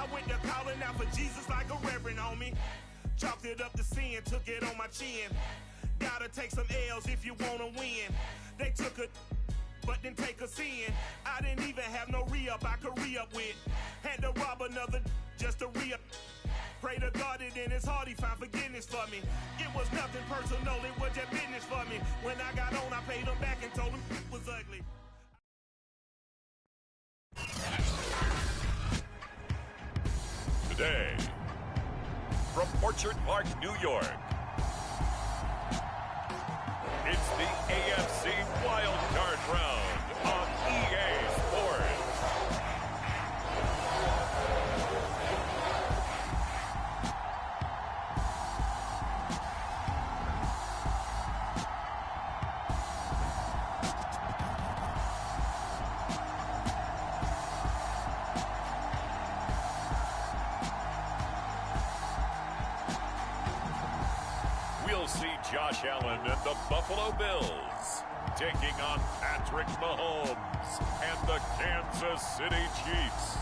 I went to calling out for Jesus like a reverend on me. Chalked it up to sin, took it on my chin. Gotta take some L's if you wanna win. They took a but didn't take us in. I didn't even have no re-up I could re-up with. Had to rob another just to re-up. Pray to God that in his heart he found forgiveness for me. It was nothing personal, it was just business for me. When I got on, I paid him back and told him it was ugly. Today, from Orchard Park, New York, it's the AFC Wild Card Round on EA Sports. We'll see Josh Allen and the Buffalo Bills taking on Patrick Mahomes and the Kansas City Chiefs.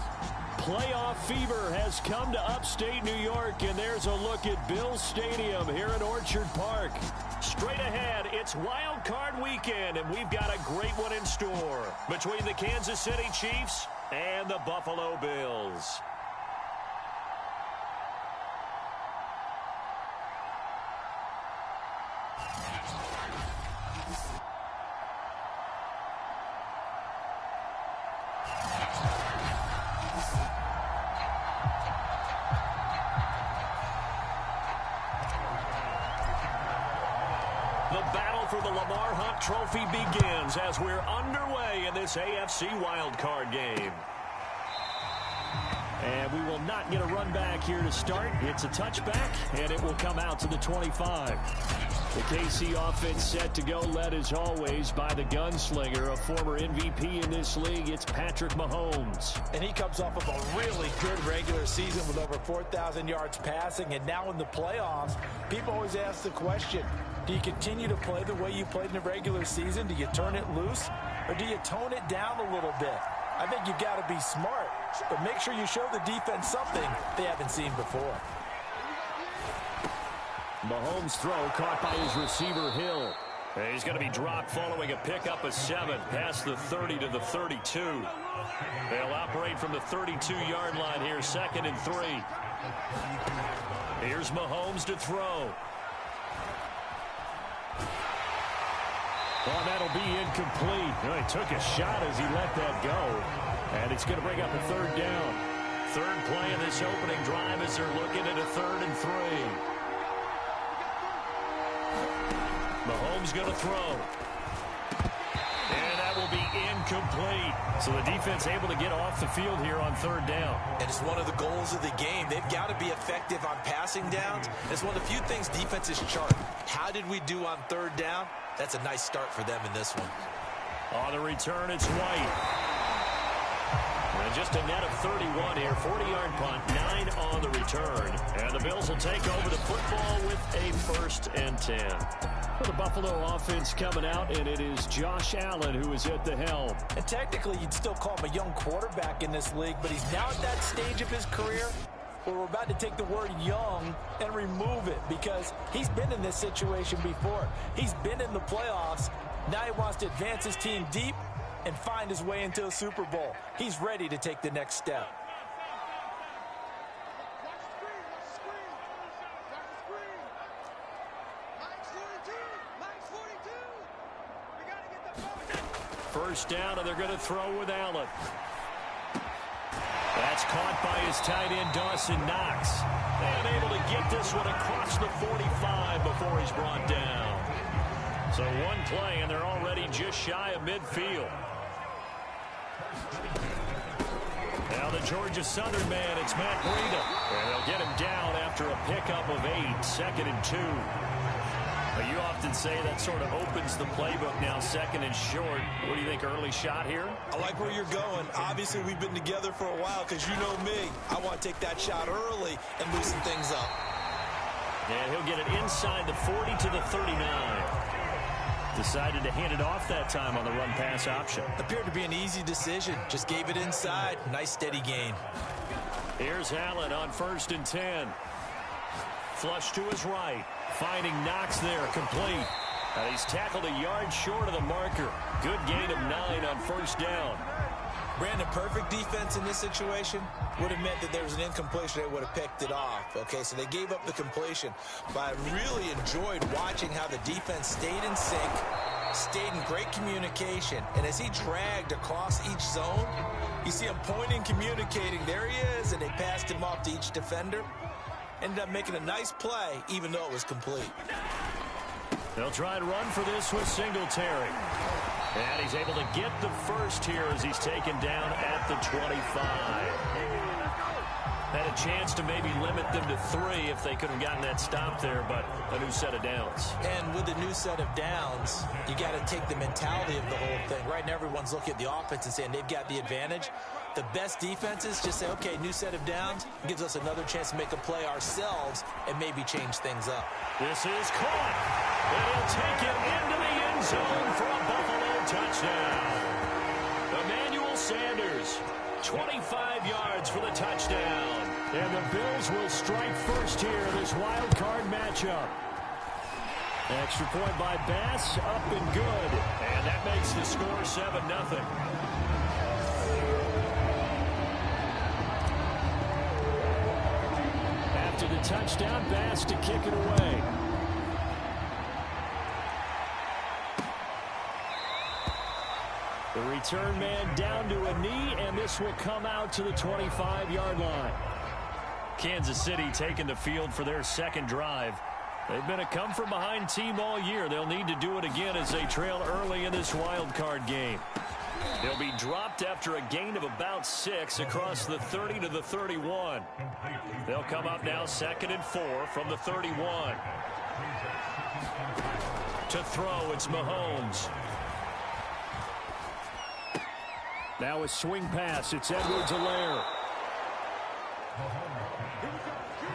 Playoff fever has come to upstate New York, and there's a look at Bills Stadium here in Orchard Park. Straight ahead, it's Wild Card Weekend, and we've got a great one in store between the Kansas City Chiefs and the Buffalo Bills. Trophy begins as we're underway in this AFC wildcard game. And we will not get a run back here to start. It's a touchback, and it will come out to the 25. The KC offense set to go, led as always by the gunslinger, a former MVP in this league. It's Patrick Mahomes. And he comes off of a really good regular season with over 4,000 yards passing. And now in the playoffs, people always ask the question, do you continue to play the way you played in the regular season? Do you turn it loose? Or do you tone it down a little bit? I think you've got to be smart, but make sure you show the defense something they haven't seen before. Mahomes' throw caught by his receiver, Hill. And he's going to be dropped following a pickup of 7 past the 30 to the 32. They'll operate from the 32-yard line here, 2nd and 3. Here's Mahomes to throw. Well, that'll be incomplete. He took a shot as he let that go. And it's going to bring up a 3rd down. 3rd play of this opening drive as they're looking at a 3rd and 3. Mahomes going to throw. And that will be incomplete. So the defense able to get off the field here on 3rd down. And it's one of the goals of the game. They've got to be effective on passing downs. It's one of the few things defenses chart. How did we do on 3rd down? That's a nice start for them in this one. On the return, it's White. And just a net of 31 here. 40-yard punt, 9 on the return. And the Bills will take over the football with a 1st and 10. For the Buffalo offense coming out, and it is Josh Allen who is at the helm. And technically, you'd still call him a young quarterback in this league, but he's now at that stage of his career where we're about to take the word young and remove it because he's been in this situation before. He's been in the playoffs. Now he wants to advance his team deep and find his way into a Super Bowl. He's ready to take the next step. First down, and they're going to throw with Allen. That's caught by his tight end, Dawson Knox. And able to get this one across the 45 before he's brought down. So one play, and they're already just shy of midfield. Now the Georgia Southern man, it's Matt Breida. And they'll get him down after a pickup of 8, 2nd and 2. But you often say that sort of opens the playbook now, 2nd and short. What do you think, early shot here? I like where you're going. Obviously, we've been together for a while because you know me. I want to take that shot early and loosen things up. And he'll get it inside the 40 to the 39. Decided to hand it off that time on the run-pass option. Appeared to be an easy decision. Just gave it inside. Nice steady gain. Here's Allen on 1st and 10. Flush to his right. Finding Knox there, complete. And he's tackled a yard short of the marker. Good gain of 9 on 1st down. Brandon, perfect defense in this situation would have meant that there was an incompletion. They would have picked it off. Okay, so they gave up the completion. But I really enjoyed watching how the defense stayed in sync, stayed in great communication. And as he dragged across each zone, you see him pointing, communicating. There he is, and they passed him off to each defender. Ended up making a nice play, even though it was complete. They'll try and run for this with Singletary. And he's able to get the first here as he's taken down at the 25. Had a chance to maybe limit them to 3 if they could have gotten that stop there, but a new set of downs. And with the new set of downs, you got to take the mentality of the whole thing. Right now, everyone's looking at the offense and saying they've got the advantage. The best defenses just say, okay, new set of downs gives us another chance to make a play ourselves and maybe change things up. This is caught. And he'll take it into the end zone for a Buffalo touchdown. Emmanuel Sanders, 25 yards for the touchdown. And the Bills will strike first here in this wild card matchup. Extra point by Bass, up and good. And that makes the score 7-0. After the touchdown, Bass to kick it away. The return man down to a knee, and this will come out to the 25-yard line. Kansas City taking the field for their second drive. They've been a come-from-behind team all year. They'll need to do it again as they trail early in this wild card game. They'll be dropped after a gain of about 6 across the 30 to the 31. They'll come up now 2nd and 4 from the 31. To throw, it's Mahomes. Now a swing pass. It's Edwards-Helaire.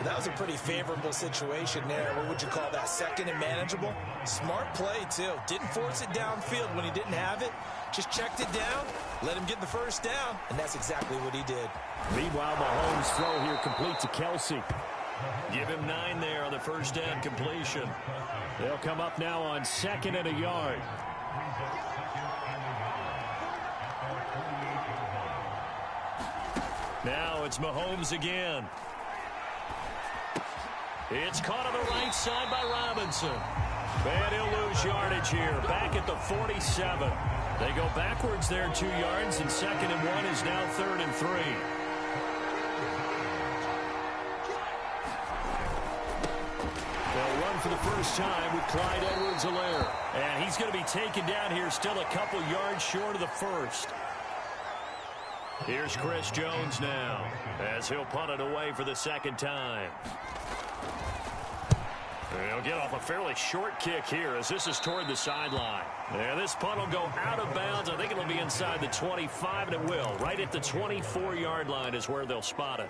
That was a pretty favorable situation there. What would you call that? 2nd and manageable? Smart play, too. Didn't force it downfield when he didn't have it. Just checked it down, let him get the first down, and that's exactly what he did. Meanwhile, Mahomes' throw here complete to Kelsey. Give him 9 there on the first down completion. They'll come up now on 2nd and a yard. Now it's Mahomes again. It's caught on the right side by Robinson. And he'll lose yardage here. Back at the 47. They go backwards there 2 yards, and 2nd and 1 is now 3rd and 3. They'll run for the first time with Clyde Edwards-Helaire. And he's going to be taken down here still a couple yards short of the first. Here's Chris Jones now as he'll punt it away for the second time. He'll get off a fairly short kick here as this is toward the sideline. And this punt will go out of bounds. I think it'll be inside the 25, and it will. Right at the 24-yard line is where they'll spot it.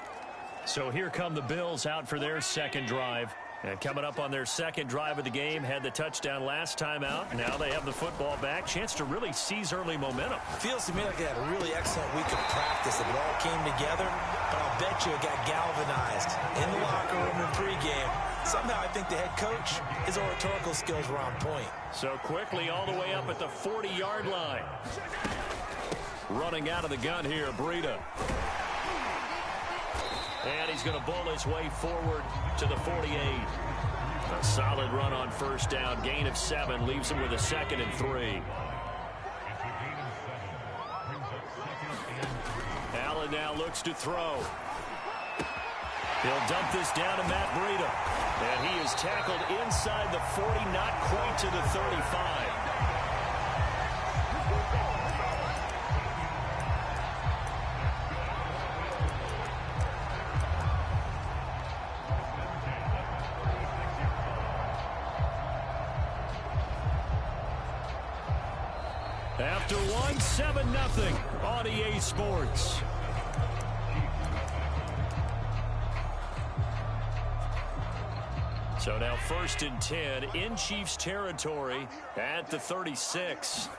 So here come the Bills out for their second drive. And coming up on their second drive of the game, had the touchdown last time out. Now they have the football back. Chance to really seize early momentum. Feels to me like they had a really excellent week of practice. It all came together, but I'll bet you it got galvanized in the locker room in pregame. Somehow I think the head coach, his oratorical skills were on point. So quickly all the way up at the 40-yard line. Running out of the gun here, Breida. And he's going to bowl his way forward to the 48. A solid run on first down. Gain of 7 leaves him with a 2nd and 3. Allen now looks to throw. He'll dump this down to Matt Breida. And he is tackled inside the 40, not quite to the 35. After one, 7-0 on EA Sports. So now 1st and 10 in Chiefs territory at the 36.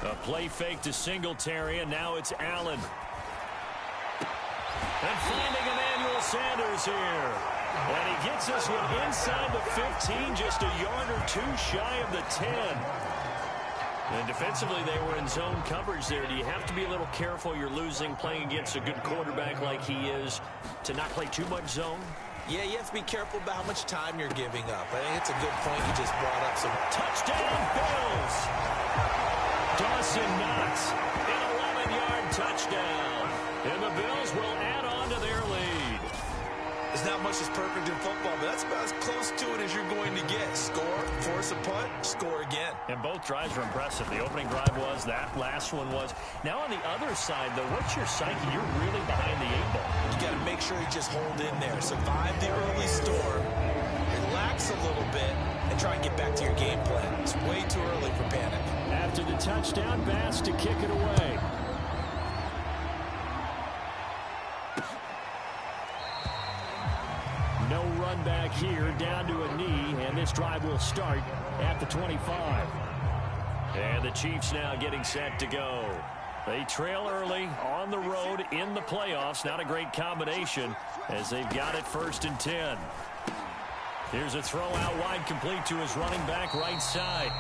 A play fake to Singletary, and now it's Allen. And finding a man Sanders here. And he gets this one inside the 15, just a yard or two shy of the 10. And defensively, they were in zone coverage there. Do you have to be a little careful? You're losing, playing against a good quarterback like he is, to not play too much zone? Yeah, you have to be careful about how much time you're giving up. I think it's a good point you just brought up. So touchdown, Bills! Dawson Knox, an 11-yard touchdown. And the Bills will add on to their lead. There's not much that's perfect in football, but that's about as close to it as you're going to get. Score, force a punt, score again. And both drives were impressive. The opening drive was, that last one was. Now on the other side, though, what's your psyche? You're really behind the 8 ball. You got to make sure you just hold in there. Survive the early storm, relax a little bit, and try and get back to your game plan. It's way too early for panic. After the touchdown, Bass to kick it away. No run back here, down to a knee, and this drive will start at the 25. And the Chiefs now getting set to go. They trail early on the road in the playoffs. Not a great combination as they've got it 1st and 10. Here's a throw out wide, complete to his running back right side.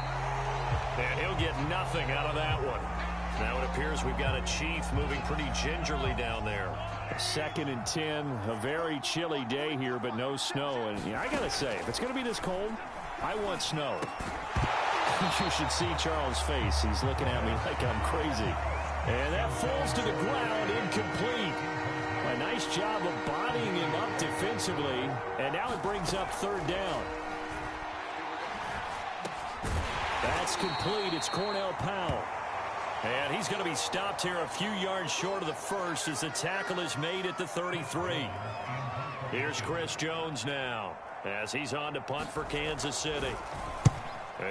And he'll get nothing out of that one. Now it appears we've got a Chief moving pretty gingerly down there. 2nd and 10, a very chilly day here, but no snow. And I got to say, if it's going to be this cold, I want snow. You should see Charles' face. He's looking at me like I'm crazy. And that falls to the ground, incomplete. A nice job of bodying him up defensively. And now it brings up 3rd down. That's complete. It's Cornell Powell. And he's going to be stopped here a few yards short of the 1st as the tackle is made at the 33. Here's Chris Jones now as he's on to punt for Kansas City.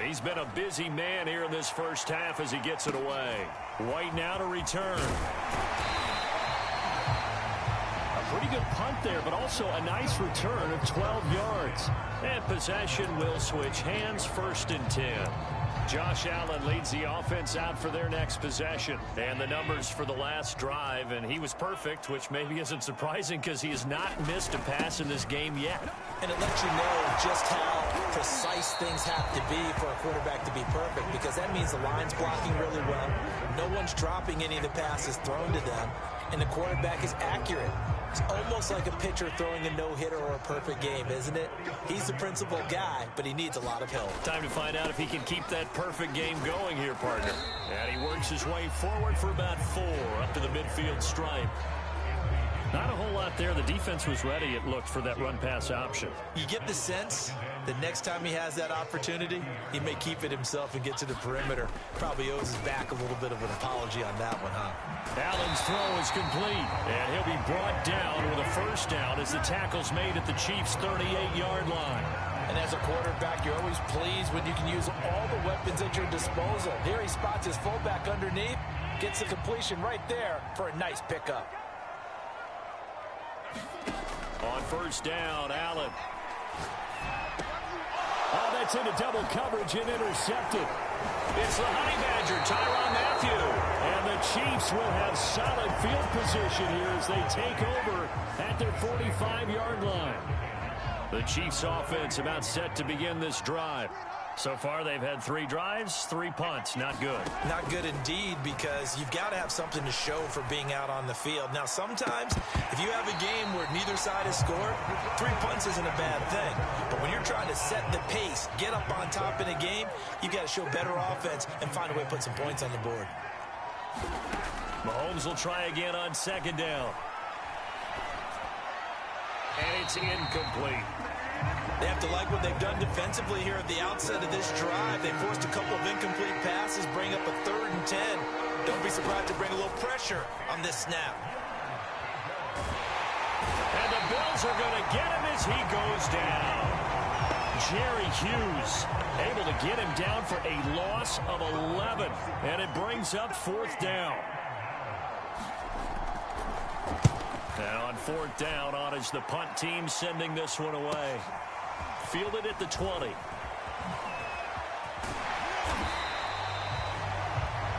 He's been a busy man here in this first half as he gets it away. White now to return. A pretty good punt there, but also a nice return of 12 yards. And possession will switch hands, 1st and 10. Josh Allen leads the offense out for their next possession. And the numbers for the last drive, and he was perfect, which maybe isn't surprising because he has not missed a pass in this game yet. And it lets you know just how precise things have to be for a quarterback to be perfect, because that means the line's blocking really well. No one's dropping any of the passes thrown to them, and the quarterback is accurate. It's almost like a pitcher throwing a no-hitter or a perfect game, isn't it? He's the principal guy, but he needs a lot of help. Time to find out if he can keep that perfect game going here, partner. And he works his way forward for about 4 up to the midfield stripe. Not a whole lot there. The defense was ready, it looked, for that run-pass option. You get the sense that next time he has that opportunity, he may keep it himself and get to the perimeter. Probably owes his back a little bit of an apology on that one, huh? Allen's throw is complete, and he'll be brought down with a 1st down as the tackle's made at the Chiefs' 38-yard line. And as a quarterback, you're always pleased when you can use all the weapons at your disposal. Here he spots his fullback underneath, gets the completion right there for a nice pickup. On 1st down, Allen. Oh, that's into double coverage and intercepted. It's the Honey Badger, Tyrann Mathieu. And the Chiefs will have solid field position here as they take over at their 45-yard line. The Chiefs offense about set to begin this drive. So far, they've had 3 drives, 3 punts. Not good. Not good indeed, because you've got to have something to show for being out on the field. Now, sometimes, if you have a game where neither side has scored, 3 punts isn't a bad thing. But when you're trying to set the pace, get up on top in a game, you've got to show better offense and find a way to put some points on the board. Mahomes will try again on 2nd down. And it's incomplete. They have to like what they've done defensively here at the outset of this drive. They forced a couple of incomplete passes, bring up a 3rd and 10. Don't be surprised to bring a little pressure on this snap. And the Bills are going to get him as he goes down. Jerry Hughes able to get him down for a loss of 11. And it brings up 4th down. And on 4th down, on is the punt team sending this one away. Fielded at the 20.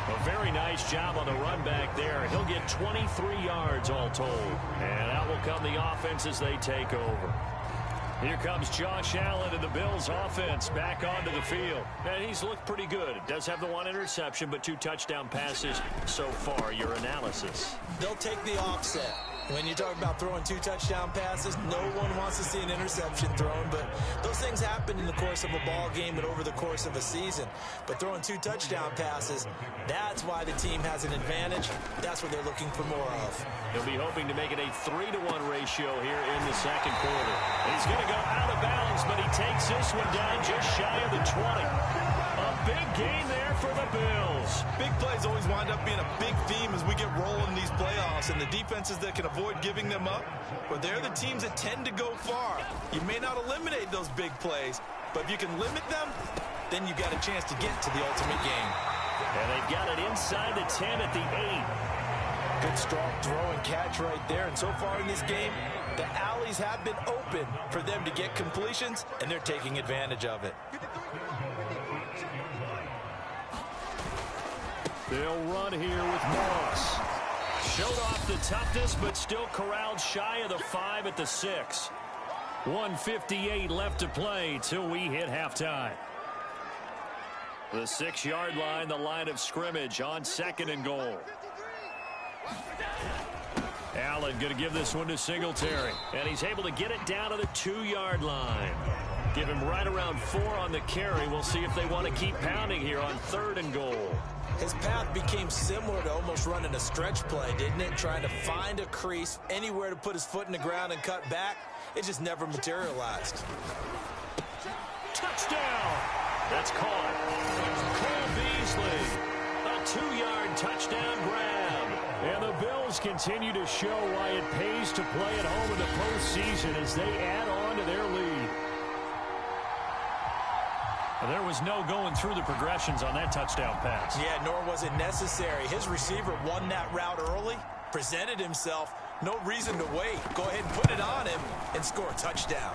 A very very nice job on the run back there. He'll get 23 yards all told. And out will come the offense as they take over. Here comes Josh Allen and the Bills offense back onto the field. And he's looked pretty good. Does have the one interception, but 2 touchdown passes so far. Your analysis? They'll take the offset. When you talk about throwing 2 touchdown passes, no one wants to see an interception thrown, but those things happen in the course of a ball game and over the course of a season. But throwing 2 touchdown passes, that's why the team has an advantage. That's what they're looking for more of. He'll be hoping to make it a 3-to-1 ratio here in the second quarter. He's going to go out of bounds, but he takes this one down just shy of the 20. A big gain there for the Bills. Big plays always wind up being a big theme as we get rolling in these playoffs, and the defenses that can avoid giving them up, but they're the teams that tend to go far. You may not eliminate those big plays, but if you can limit them, then you got a chance to get to the ultimate game. And they've got it inside the 10 at the 8. Good strong throw and catch right there, and so far in this game, the alleys have been open for them to get completions, and they're taking advantage of it. They'll run here with Moss. Showed off the toughness, but still corralled shy of the 5 at the 6. 1:58 left to play till we hit halftime. The 6-yard line, the line of scrimmage on 2nd and goal. Allen going to give this one to Singletary, and he's able to get it down to the 2-yard line. Give him right around 4 on the carry. We'll see if they want to keep pounding here on 3rd and goal. His path became similar to almost running a stretch play, didn't it? Trying to find a crease, anywhere to put his foot in the ground and cut back. It just never materialized. Touchdown! That's caught. Cole Beasley. A 2-yard touchdown grab. And the Bills continue to show why it pays to play at home in the postseason as they add on to their lead. There was no going through the progressions on that touchdown pass. Yeah, nor was it necessary. His receiver won that route early, presented himself. No reason to wait. Go ahead and put it on him and score a touchdown.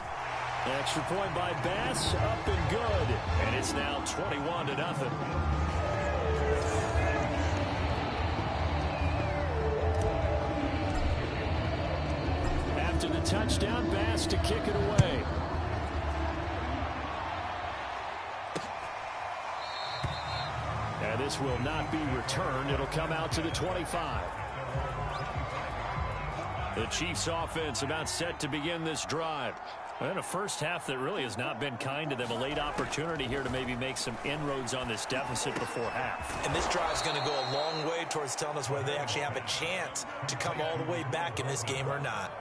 Extra point by Bass, up and good. And it's now 21-0. After the touchdown, Bass to kick it away. And this will not be returned. It'll come out to the 25. The Chiefs offense about set to begin this drive. And a first half that really has not been kind to them. A late opportunity here to maybe make some inroads on this deficit before half. And this drive is going to go a long way towards telling us whether they actually have a chance to come all the way back in this game or not.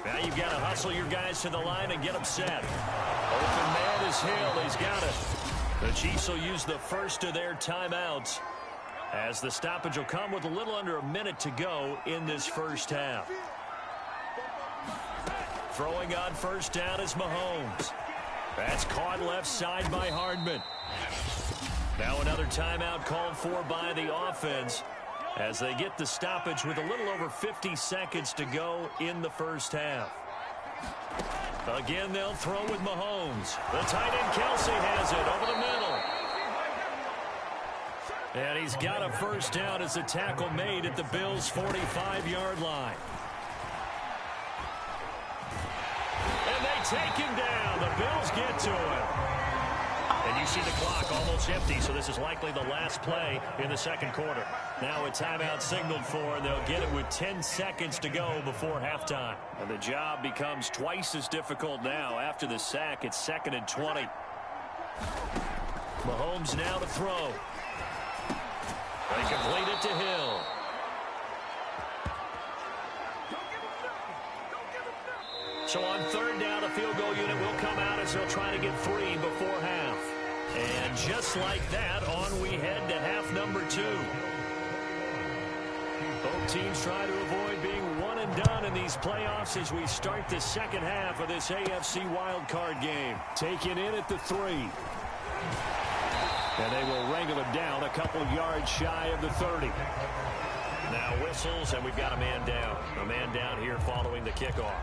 Now you've got to hustle your guys to the line and get them set. Open man is Hill. He's got it. The Chiefs will use the first of their timeouts as the stoppage will come with a little under a minute to go in this first half. Throwing on first down is Mahomes. That's caught left side by Hardman. Now another timeout called for by the offense as they get the stoppage with a little over 50 seconds to go in the first half. Again, they'll throw with Mahomes. The tight end Kelsey has it over the middle. And he's got a first down as the tackle made at the Bills' 45-yard line. And they take him down. The Bills get to him. And you see the clock almost empty, so this is likely the last play in the second quarter. Now a timeout signaled for, and they'll get it with 10 seconds to go before halftime. And the job becomes twice as difficult now. After the sack, it's 2nd and 20. Mahomes now to throw. They complete it to Hill. So on third down, a field goal unit will come out as they'll try to get 3 before half. And just like that, on we head to half number 2. Both teams try to avoid being one and done in these playoffs as we start the second half of this AFC wildcard game. Taken in at the 3. And they will wrangle him down a couple of yards shy of the 30. Now whistles, and we've got a man down. A man down here following the kickoff.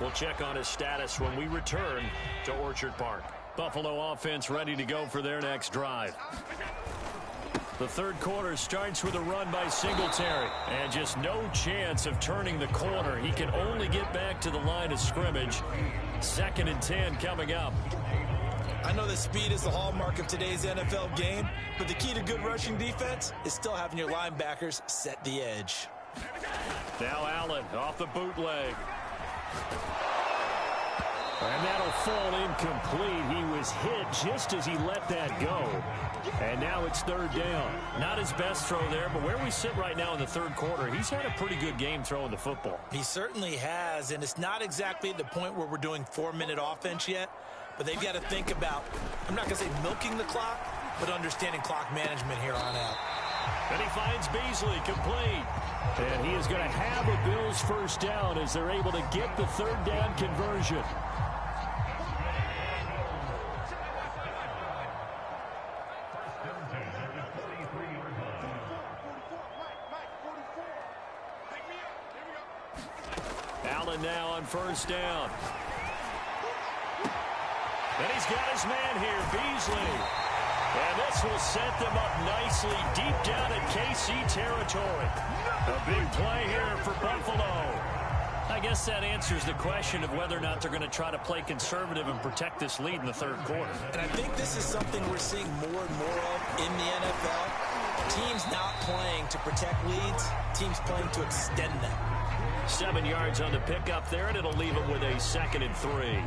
We'll check on his status when we return to Orchard Park. Buffalo offense ready to go for their next drive. The third quarter starts with a run by Singletary. And just no chance of turning the corner. He can only get back to the line of scrimmage. 2nd and 10 coming up. I know that speed is the hallmark of today's NFL game, but the key to good rushing defense is still having your linebackers set the edge. Now Allen off the bootleg. And that'll fall incomplete. He was hit just as he let that go. And now it's 3rd down. Not his best throw there, but where we sit right now in the 3rd quarter, he's had a pretty good game throwing the football. He certainly has, and it's not exactly at the point where we're doing 4-minute offense yet, but they've got to think about, I'm not going to say milking the clock, but understanding clock management here on out. And he finds Beasley complete. And he is going to have a Bills first down as they're able to get the 3rd down conversion. Allen now on 1st down. And he's got his man here, Beasley. And this will set them up nicely deep down in KC territory. A big play here for Buffalo. I guess that answers the question of whether or not they're going to try to play conservative and protect this lead in the 3rd quarter. And I think this is something we're seeing more and more of in the NFL. Teams not playing to protect leads, teams playing to extend them. 7 yards on the pickup there, and it'll leave them with a 2nd and 3.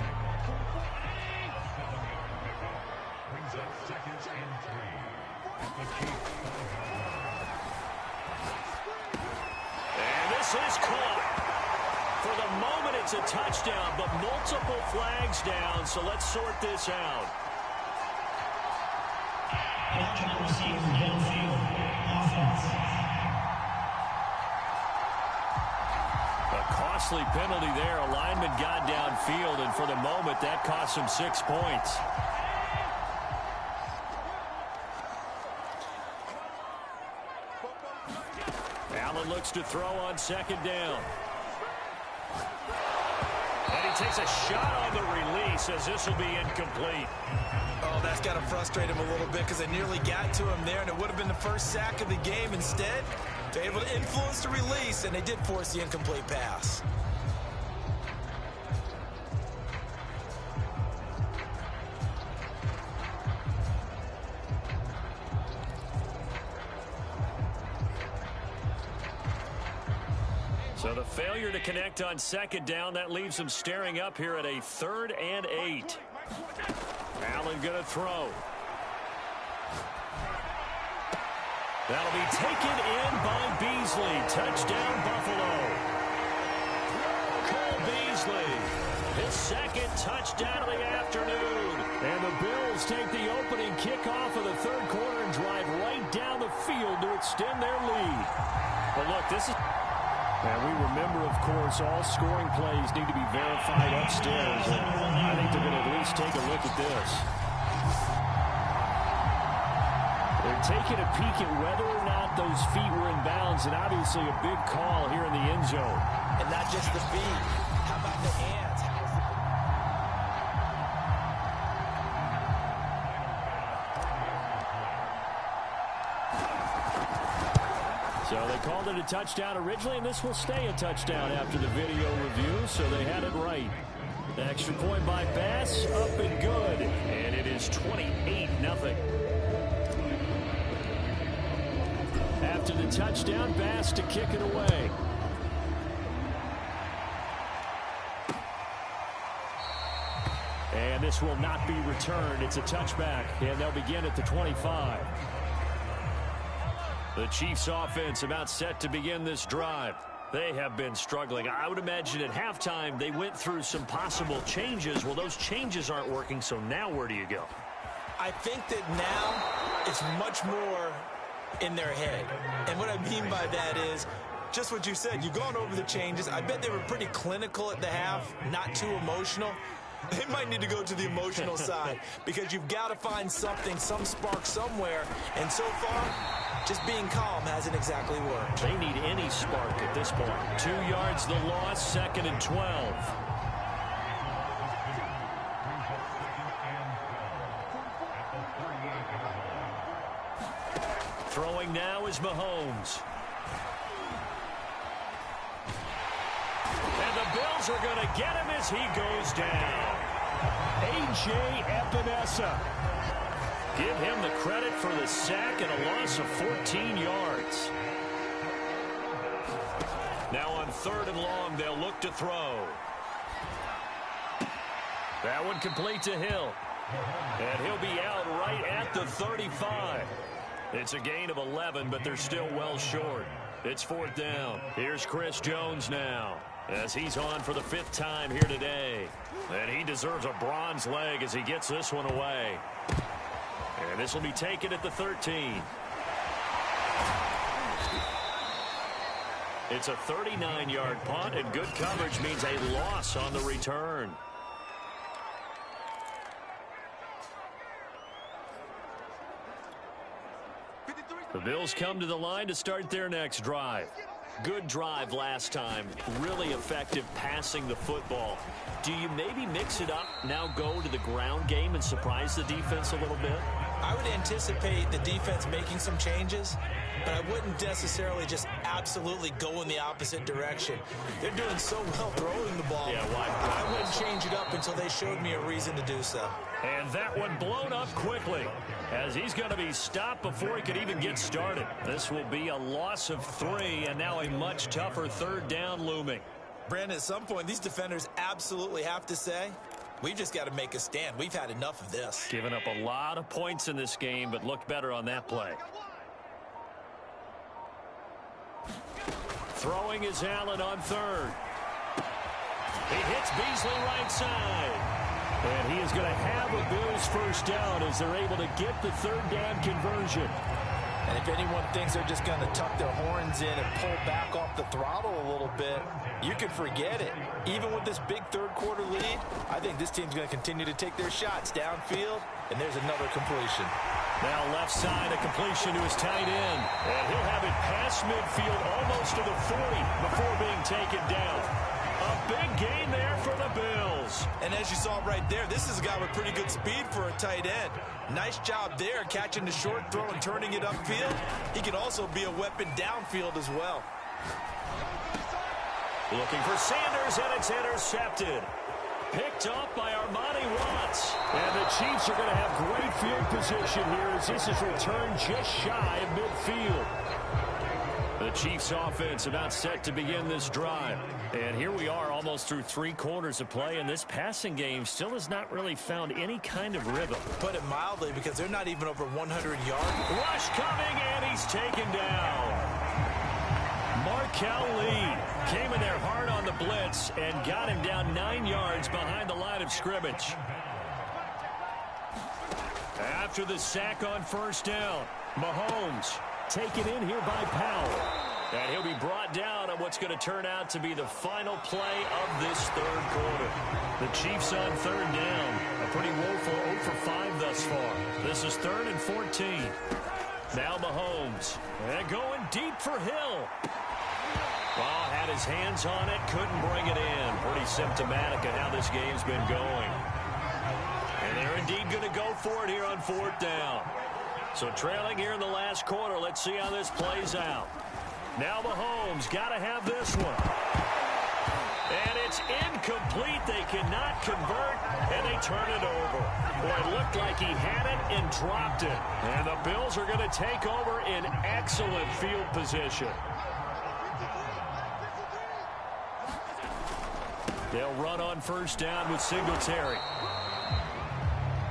And this is caught. For the moment, it's a touchdown, but multiple flags down, so let's sort this out. A costly penalty there. A lineman got downfield, and for the moment, that cost him 6 points. Allen looks to throw on 2nd down. And he takes a shot on the release as this will be incomplete. Oh, that's got to frustrate him a little bit because they nearly got to him there, and it would have been the first sack of the game. Instead, they're able to influence the release, and they did force the incomplete pass. So the failure to connect on 2nd down, that leaves them staring up here at a 3rd and 8. Allen going to throw. That'll be taken in by Beasley. Touchdown, Buffalo. Cole Beasley, his 2nd touchdown of the afternoon. And the Bills take the opening kickoff of the 3rd quarter and drive right down the field to extend their lead. But look, this is... And we remember, of course, all scoring plays need to be verified upstairs. And I think they're going to at least take a look at this. They're taking a peek at whether or not those feet were in bounds, and obviously a big call here in the end zone. And not just the feet. How about the hands? So they called it a touchdown originally, and this will stay a touchdown after the video review, so they had it right. The extra point by Bass, up and good, and it is 28-0. After the touchdown, Bass to kick it away. And this will not be returned. It's a touchback, and they'll begin at the 25. The Chiefs offense about set to begin this drive. They have been struggling. I would imagine at halftime they went through some possible changes. Well, those changes aren't working, so now where do you go? I think that now it's much more in their head. And what I mean by that is just what you said. You've gone over the changes. I bet they were pretty clinical at the half, not too emotional. They might need to go to the emotional side because you've got to find something, some spark somewhere. And so far, just being calm hasn't exactly worked. They need any spark at this point. 2 yards the loss, 2nd and 12. Throwing now is Mahomes. And the Bills are going to get him as he goes down. A.J. Epinesa. Give him the credit for the sack and a loss of 14 yards. Now on 3rd and long, they'll look to throw. That one complete to Hill. And he'll be out right at the 35. It's a gain of 11, but they're still well short. It's 4th down. Here's Chris Jones now, as he's on for the 5th time here today. And he deserves a bronze leg as he gets this one away. And this will be taken at the 13. It's a 39-yard punt, and good coverage means a loss on the return. The Bills come to the line to start their next drive. Good drive last time. Really effective passing the football. Do you maybe mix it up, now go to the ground game and surprise the defense a little bit? I would anticipate the defense making some changes, but I wouldn't necessarily just absolutely go in the opposite direction. They're doing so well throwing the ball. Yeah, why? I wouldn't change it up until they showed me a reason to do so. And that one blown up quickly, as he's going to be stopped before he could even get started. This will be a loss of 3, and now a much tougher 3rd down looming. Brandon, at some point, these defenders absolutely have to say, we've just got to make a stand. We've had enough of this. Giving up a lot of points in this game, but looked better on that play. Throwing is Allen on 3rd. He hits Beasley right side. And he is going to have a Bills first down as they're able to get the 3rd down conversion. And if anyone thinks they're just going to tuck their horns in and pull back off the throttle a little bit, you can forget it. Even with this big 3rd quarter lead, I think this team's going to continue to take their shots downfield, and there's another completion. Now left side, a completion to his tight end. And he'll have it past midfield almost to the 40 before being taken down. A big gain there for the Bills. And as you saw right there, this is a guy with pretty good speed for a tight end. Nice job there, catching the short throw and turning it upfield. He can also be a weapon downfield as well. Looking for Sanders, and it's intercepted. Picked up by Armani Watts. And the Chiefs are going to have great field position here as this is returned just shy of midfield. The Chiefs offense about set to begin this drive. And here we are almost through 3 quarters of play, and this passing game still has not really found any kind of rhythm. Put it mildly, because they're not even over 100 yards. Rush coming, and he's taken down. Markel Lee came in there hard on the blitz and got him down 9 yards behind the line of scrimmage. After the sack on 1st down, Mahomes taken in here by Powell. And he'll be brought down on what's going to turn out to be the final play of this 3rd quarter. The Chiefs on 3rd down. A pretty woeful 0 for 5 thus far. This is 3rd and 14. Now Mahomes. And going deep for Hill. Well, had his hands on it, couldn't bring it in. Pretty symptomatic of how this game's been going. And they're indeed going to go for it here on 4th down. So trailing here in the last quarter, let's see how this plays out. Now Mahomes got to have this one. And it's incomplete. They cannot convert, and they turn it over. Boy, it looked like he had it and dropped it. And the Bills are going to take over in excellent field position. They'll run on 1st down with Singletary.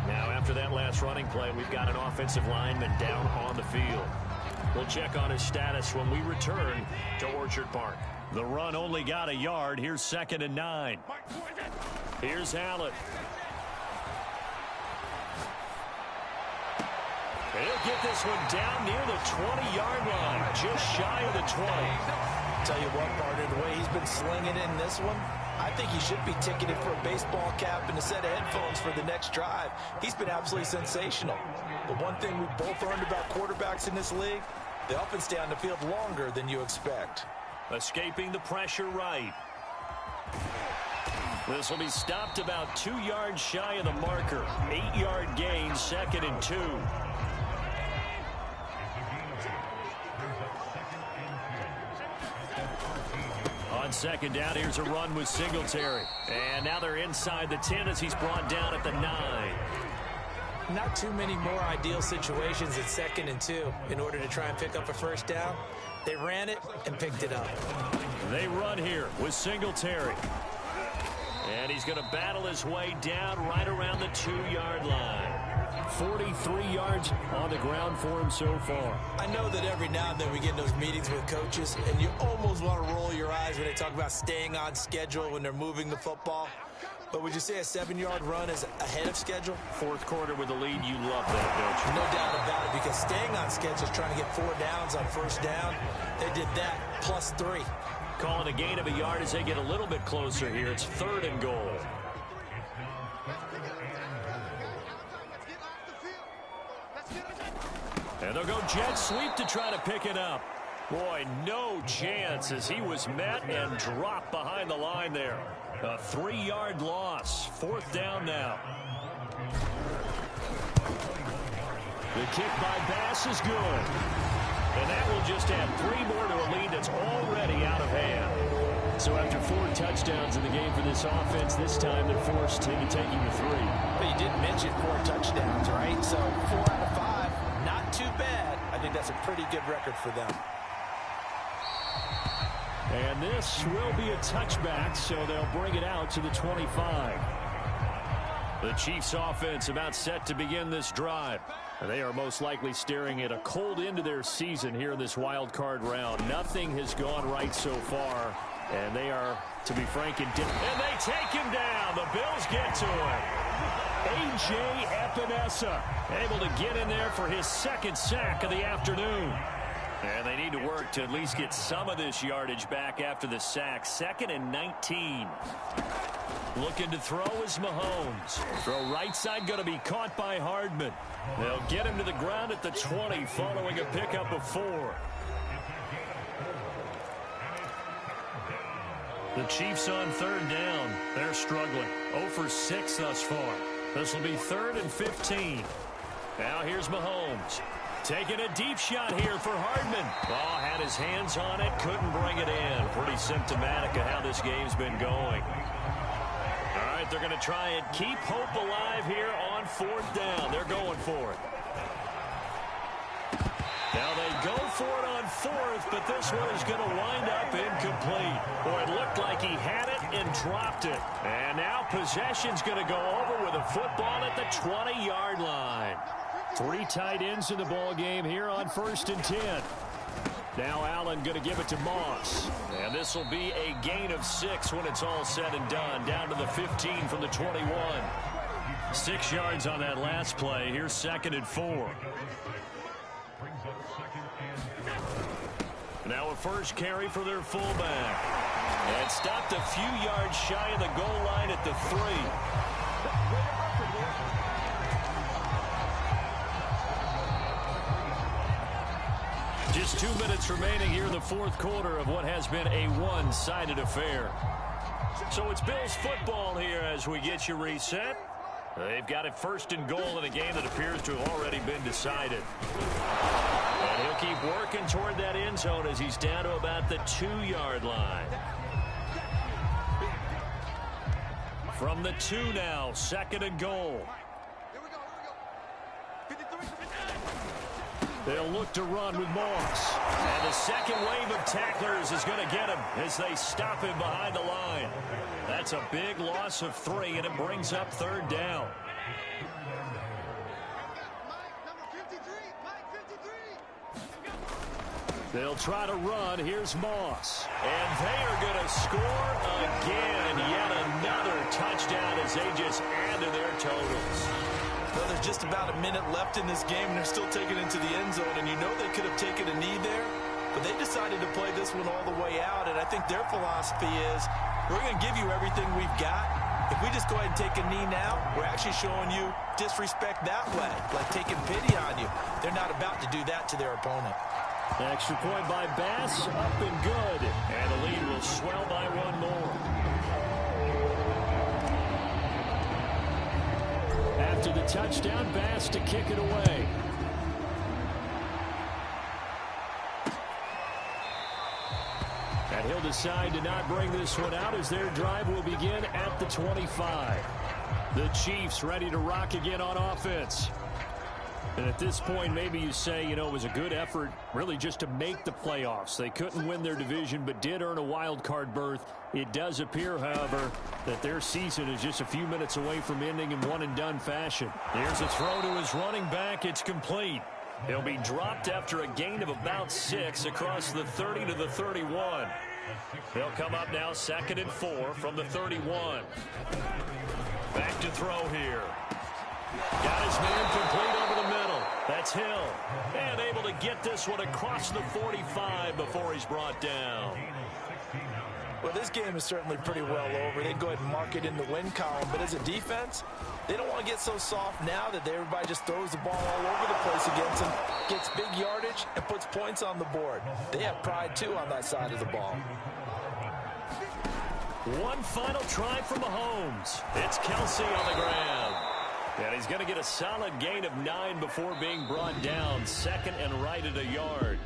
Now, after that last running play, we've got an offensive lineman down on the field. We'll check on his status when we return to Orchard Park. The run only got a yard. Here's 2nd and 9. Here's Allen. He'll get this one down near the 20-yard line, just shy of the 20. Tell you what, partner, the way he's been slinging in this one, I think he should be ticketed for a baseball cap and a set of headphones for the next drive. He's been absolutely sensational. But one thing we've both learned about quarterbacks in this league, they often stay on the field longer than you expect. Escaping the pressure right. This will be stopped about 2 yards shy of the marker. 8-yard gain, 2nd and 2. On second down, here's a run with Singletary. And now they're inside the 10 as he's brought down at the 9. Not too many more ideal situations at 2nd and 2 in order to try and pick up a first down. They ran it and picked it up. They run here with Singletary. And he's going to battle his way down right around the 2-yard line. 43 yards on the ground for him so far. I know that every now and then we get in those meetings with coaches, and you almost want to roll your eyes when they talk about staying on schedule when they're moving the football. But would you say a 7-yard run is ahead of schedule? Fourth quarter with the lead, you love that, don't you? No doubt about it, because staying on schedule is trying to get 4 downs on first down. They did that plus 3. Calling a gain of a yard as they get a little bit closer here. It's 3rd and goal. And they'll go jet sweep to try to pick it up. Boy, no chance as he was met and dropped behind the line there. A 3-yard loss. 4th down now. The kick by Bass is good. And that will just add 3 more to a lead that's already out of hand. So after 4 touchdowns in the game for this offense, this time they're forced into taking the 3. But you did mention 4 touchdowns, right? So 4 out of 5, not too bad. I think that's a pretty good record for them. And this will be a touchback, so they'll bring it out to the 25. The Chiefs offense about set to begin this drive. And they are most likely staring at a cold end to their season here in this wild card round. Nothing has gone right so far. And they are, to be frank, and they take him down. The Bills get to him. A.J. Epinesa able to get in there for his 2nd sack of the afternoon. And they need to work to at least get some of this yardage back after the sack. 2nd and 19. Looking to throw is Mahomes. Throw right side going to be caught by Hardman. They'll get him to the ground at the 20 following a pickup of 4. The Chiefs on 3rd down. They're struggling. 0 for 6 thus far. This will be 3rd and 15. Now here's Mahomes. Taking a deep shot here for Hardman. Oh, had his hands on it, couldn't bring it in. Pretty symptomatic of how this game's been going. All right, they're going to try and keep hope alive here on 4th down. They're going for it. Now they go for it on 4th, but this one is going to wind up incomplete. Boy, it looked like he had it and dropped it. And now possession's going to go over with a football at the 20-yard line. 3 tight ends in the ball game here on 1st and 10. Now Allen going to give it to Moss. And this will be a gain of 6 when it's all said and done. Down to the 15 from the 21. 6 yards on that last play. Here's 2nd and 4. Now a first carry for their fullback. And stopped a few yards shy of the goal line at the 3. Just 2 minutes remaining here in the 4th quarter of what has been a one-sided affair. So it's Bills football here as we get you reset. They've got it 1st and goal in a game that appears to have already been decided. And he'll keep working toward that end zone as he's down to about the 2-yard line. From the 2 now, 2nd and goal. They'll look to run with Moss. And the second wave of tacklers is going to get him as they stop him behind the line. That's a big loss of 3, and it brings up 3rd down. They'll try to run. Here's Moss. And they are going to score again. Yet another touchdown as they just add to their totals. Well, there's just about a minute left in this game, and they're still taking it into the end zone. And you know they could have taken a knee there, but they decided to play this one all the way out. And I think their philosophy is, we're going to give you everything we've got. If we just go ahead and take a knee now, we're actually showing you disrespect that way, like taking pity on you. They're not about to do that to their opponent. Extra point by Bass, up and good. And the lead will swell by 1 more. After the touchdown, Bass to kick it away. And he'll decide to not bring this one out as their drive will begin at the 25. The Chiefs ready to rock again on offense. And at this point, maybe you say, you know, it was a good effort really just to make the playoffs. They couldn't win their division but did earn a wild card berth. It does appear, however, that their season is just a few minutes away from ending in one-and-done fashion. Here's a throw to his running back. It's complete. He'll be dropped after a gain of about 6 across the 30 to the 31. They'll come up now 2nd and 4 from the 31. Back to throw here. Got his man complete over the middle. That's Hill. And able to get this one across the 45 before he's brought down. Well, this game is certainly pretty well over. They go ahead and mark it in the win column. But as a defense, they don't want to get so soft now that everybody just throws the ball all over the place against them, gets big yardage, and puts points on the board. They have pride, too, on that side of the ball. One final try from Mahomes. It's Kelsey on the ground. And he's going to get a solid gain of 9 before being brought down. 2nd and right at a yard.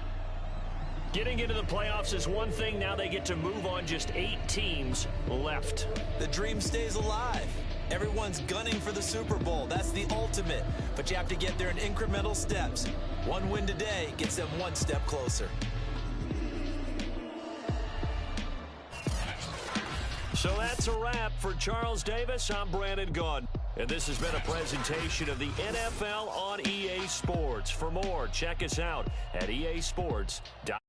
Getting into the playoffs is one thing. Now they get to move on. Just 8 teams left. The dream stays alive. Everyone's gunning for the Super Bowl. That's the ultimate. But you have to get there in incremental steps. One win today gets them one step closer. So that's a wrap for Charles Davis. I'm Brandon Gaudin. And this has been a presentation of the NFL on EA Sports. For more, check us out at easports.com.